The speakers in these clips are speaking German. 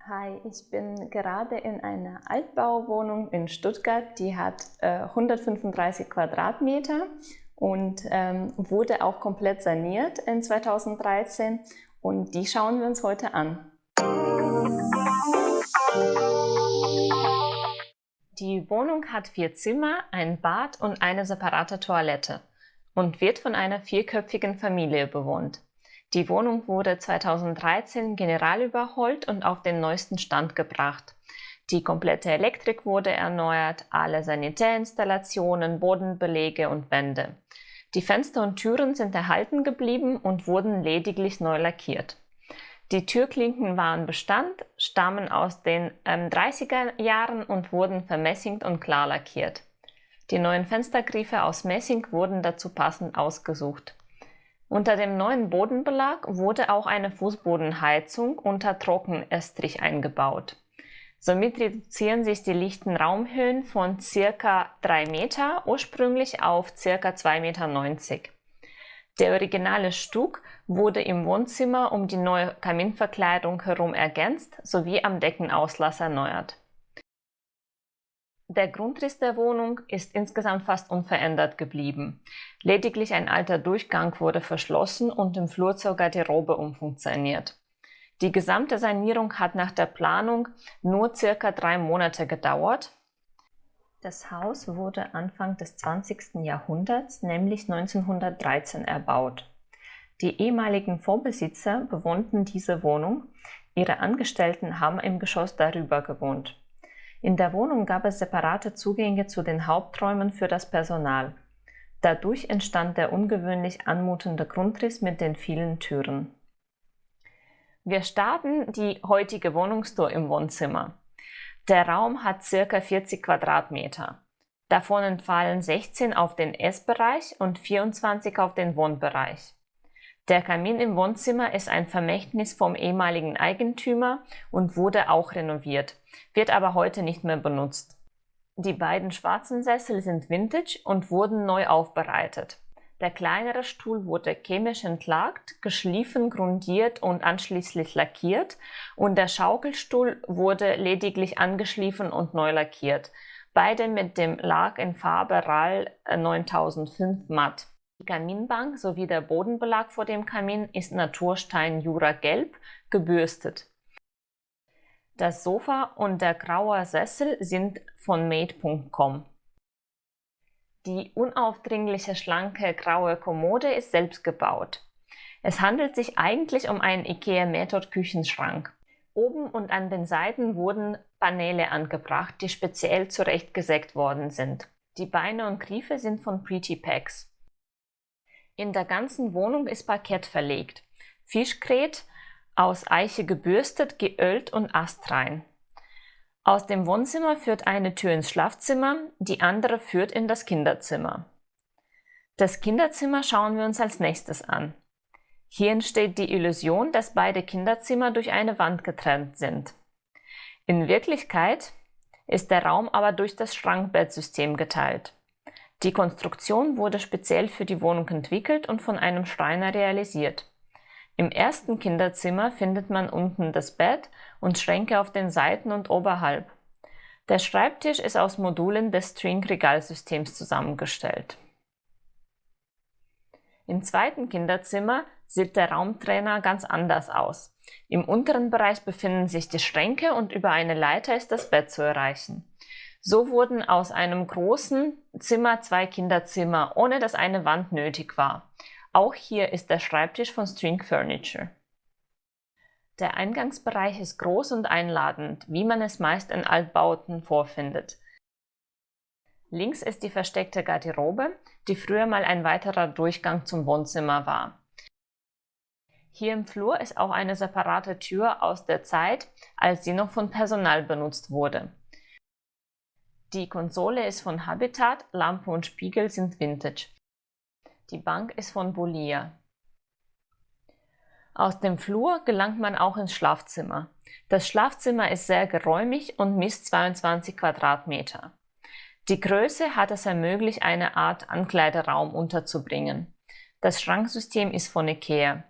Hi, ich bin gerade in einer Altbauwohnung in Stuttgart, die hat 135 Quadratmeter und wurde auch komplett saniert in 2013 und die schauen wir uns heute an. Die Wohnung hat 4 Zimmer, ein Bad und eine separate Toilette und wird von einer vierköpfigen Familie bewohnt. Die Wohnung wurde 2013 generalüberholt und auf den neuesten Stand gebracht. Die komplette Elektrik wurde erneuert, alle Sanitärinstallationen, Bodenbeläge und Wände. Die Fenster und Türen sind erhalten geblieben und wurden lediglich neu lackiert. Die Türklinken waren Bestand, stammen aus den 30er Jahren und wurden vermessingt und klar lackiert. Die neuen Fenstergriffe aus Messing wurden dazu passend ausgesucht. Unter dem neuen Bodenbelag wurde auch eine Fußbodenheizung unter Trockenestrich eingebaut. Somit reduzieren sich die lichten Raumhöhen von ca. 3 Meter ursprünglich auf ca. 2,90 Meter. Der originale Stuck wurde im Wohnzimmer um die neue Kaminverkleidung herum ergänzt sowie am Deckenauslass erneuert. Der Grundriss der Wohnung ist insgesamt fast unverändert geblieben. Lediglich ein alter Durchgang wurde verschlossen und im Flur zur Garderobe umfunktioniert. Die gesamte Sanierung hat nach der Planung nur ca. 3 Monate gedauert. Das Haus wurde Anfang des 20. Jahrhunderts, nämlich 1913, erbaut. Die ehemaligen Vorbesitzer bewohnten diese Wohnung, ihre Angestellten haben im Geschoss darüber gewohnt. In der Wohnung gab es separate Zugänge zu den Haupträumen für das Personal. Dadurch entstand der ungewöhnlich anmutende Grundriss mit den vielen Türen. Wir starten die heutige Wohnungstour im Wohnzimmer. Der Raum hat ca. 40 Quadratmeter. Davon entfallen 16 auf den Essbereich und 24 auf den Wohnbereich. Der Kamin im Wohnzimmer ist ein Vermächtnis vom ehemaligen Eigentümer und wurde auch renoviert, wird aber heute nicht mehr benutzt. Die beiden schwarzen Sessel sind Vintage und wurden neu aufbereitet. Der kleinere Stuhl wurde chemisch entlackt, geschliffen, grundiert und anschließend lackiert und der Schaukelstuhl wurde lediglich angeschliffen und neu lackiert, beide mit dem Lack in Farbe RAL 9005 matt. Die Kaminbank sowie der Bodenbelag vor dem Kamin ist Naturstein Jura Gelb, gebürstet. Das Sofa und der graue Sessel sind von Made.com. Die unaufdringliche, schlanke, graue Kommode ist selbst gebaut. Es handelt sich eigentlich um einen IKEA-Method-Küchenschrank. Oben und an den Seiten wurden Paneele angebracht, die speziell zurechtgesägt worden sind. Die Beine und Griffe sind von Pretty Packs. In der ganzen Wohnung ist Parkett verlegt. Fischgrät, aus Eiche gebürstet, geölt und astrein. Aus dem Wohnzimmer führt eine Tür ins Schlafzimmer, die andere führt in das Kinderzimmer. Das Kinderzimmer schauen wir uns als nächstes an. Hier entsteht die Illusion, dass beide Kinderzimmer durch eine Wand getrennt sind. In Wirklichkeit ist der Raum aber durch das Schrankbettsystem geteilt. Die Konstruktion wurde speziell für die Wohnung entwickelt und von einem Schreiner realisiert. Im ersten Kinderzimmer findet man unten das Bett und Schränke auf den Seiten und oberhalb. Der Schreibtisch ist aus Modulen des String-Regalsystems zusammengestellt. Im zweiten Kinderzimmer sieht der Raumtrainer ganz anders aus. Im unteren Bereich befinden sich die Schränke und über eine Leiter ist das Bett zu erreichen. So wurden aus einem großen Zimmer 2 Kinderzimmer, ohne dass eine Wand nötig war. Auch hier ist der Schreibtisch von String Furniture. Der Eingangsbereich ist groß und einladend, wie man es meist in Altbauten vorfindet. Links ist die versteckte Garderobe, die früher mal ein weiterer Durchgang zum Wohnzimmer war. Hier im Flur ist auch eine separate Tür aus der Zeit, als sie noch von Personal benutzt wurde. Die Konsole ist von Habitat, Lampe und Spiegel sind Vintage. Die Bank ist von Bolia. Aus dem Flur gelangt man auch ins Schlafzimmer. Das Schlafzimmer ist sehr geräumig und misst 22 Quadratmeter. Die Größe hat es ermöglicht, eine Art Ankleideraum unterzubringen. Das Schranksystem ist von IKEA.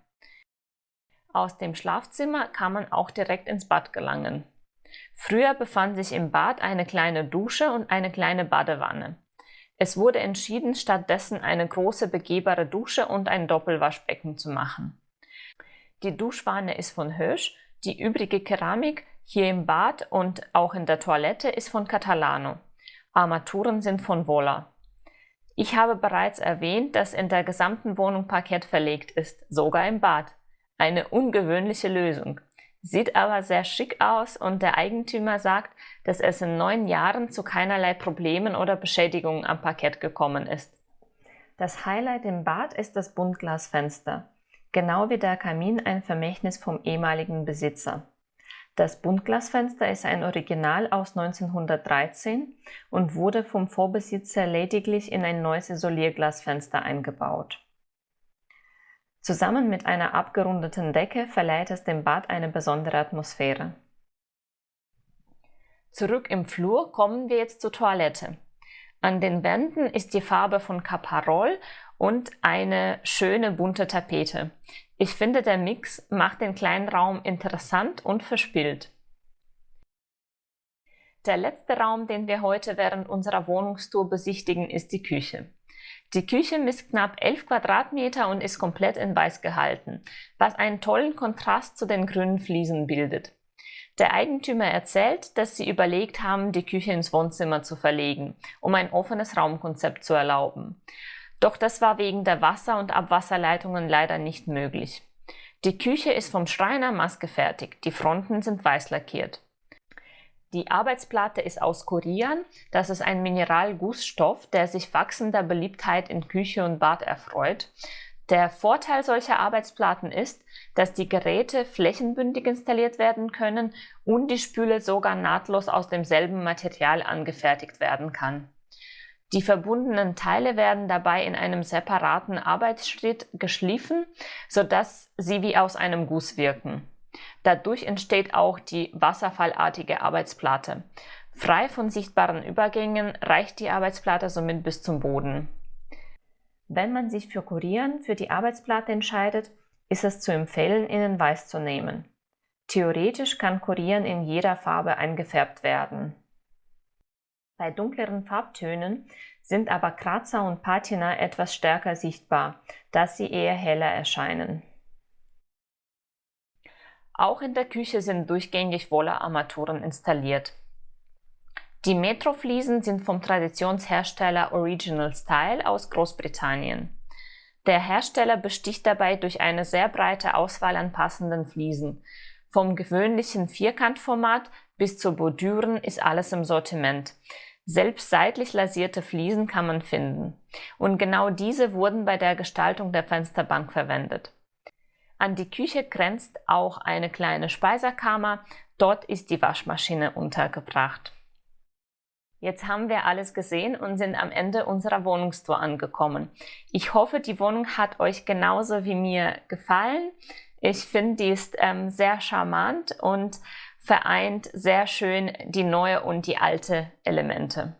Aus dem Schlafzimmer kann man auch direkt ins Bad gelangen. Früher befand sich im Bad eine kleine Dusche und eine kleine Badewanne. Es wurde entschieden, stattdessen eine große begehbare Dusche und ein Doppelwaschbecken zu machen. Die Duschwanne ist von Hirsch, die übrige Keramik hier im Bad und auch in der Toilette ist von Catalano. Armaturen sind von Vola. Ich habe bereits erwähnt, dass in der gesamten Wohnung Parkett verlegt ist, sogar im Bad. Eine ungewöhnliche Lösung. Sieht aber sehr schick aus und der Eigentümer sagt, dass es in 9 Jahren zu keinerlei Problemen oder Beschädigungen am Parkett gekommen ist. Das Highlight im Bad ist das Buntglasfenster. Genau wie der Kamin ein Vermächtnis vom ehemaligen Besitzer. Das Buntglasfenster ist ein Original aus 1913 und wurde vom Vorbesitzer lediglich in ein neues Isolierglasfenster eingebaut. Zusammen mit einer abgerundeten Decke verleiht es dem Bad eine besondere Atmosphäre. Zurück im Flur kommen wir jetzt zur Toilette. An den Wänden ist die Farbe von Caparol und eine schöne bunte Tapete. Ich finde, der Mix macht den kleinen Raum interessant und verspielt. Der letzte Raum, den wir heute während unserer Wohnungstour besichtigen, ist die Küche. Die Küche misst knapp 11 Quadratmeter und ist komplett in Weiß gehalten, was einen tollen Kontrast zu den grünen Fliesen bildet. Der Eigentümer erzählt, dass sie überlegt haben, die Küche ins Wohnzimmer zu verlegen, um ein offenes Raumkonzept zu erlauben. Doch das war wegen der Wasser- und Abwasserleitungen leider nicht möglich. Die Küche ist vom Schreiner maßgefertigt, die Fronten sind weiß lackiert. Die Arbeitsplatte ist aus Corian, das ist ein Mineralgussstoff, der sich wachsender Beliebtheit in Küche und Bad erfreut. Der Vorteil solcher Arbeitsplatten ist, dass die Geräte flächenbündig installiert werden können und die Spüle sogar nahtlos aus demselben Material angefertigt werden kann. Die verbundenen Teile werden dabei in einem separaten Arbeitsschritt geschliffen, sodass sie wie aus einem Guss wirken. Dadurch entsteht auch die wasserfallartige Arbeitsplatte. Frei von sichtbaren Übergängen reicht die Arbeitsplatte somit bis zum Boden. Wenn man sich für Corian für die Arbeitsplatte entscheidet, ist es zu empfehlen, innen weiß zu nehmen. Theoretisch kann Corian in jeder Farbe eingefärbt werden. Bei dunkleren Farbtönen sind aber Kratzer und Patina etwas stärker sichtbar, da sie eher heller erscheinen. Auch in der Küche sind durchgängig Vola-Armaturen installiert. Die Metro-Fliesen sind vom Traditionshersteller Original Style aus Großbritannien. Der Hersteller besticht dabei durch eine sehr breite Auswahl an passenden Fliesen. Vom gewöhnlichen Vierkantformat bis zu Bordüren ist alles im Sortiment. Selbst seitlich lasierte Fliesen kann man finden. Und genau diese wurden bei der Gestaltung der Fensterbank verwendet. An die Küche grenzt auch eine kleine Speisekammer. Dort ist die Waschmaschine untergebracht. Jetzt haben wir alles gesehen und sind am Ende unserer Wohnungstour angekommen. Ich hoffe, die Wohnung hat euch genauso wie mir gefallen. Ich finde, die ist sehr charmant und vereint sehr schön die neue und die alte Elemente.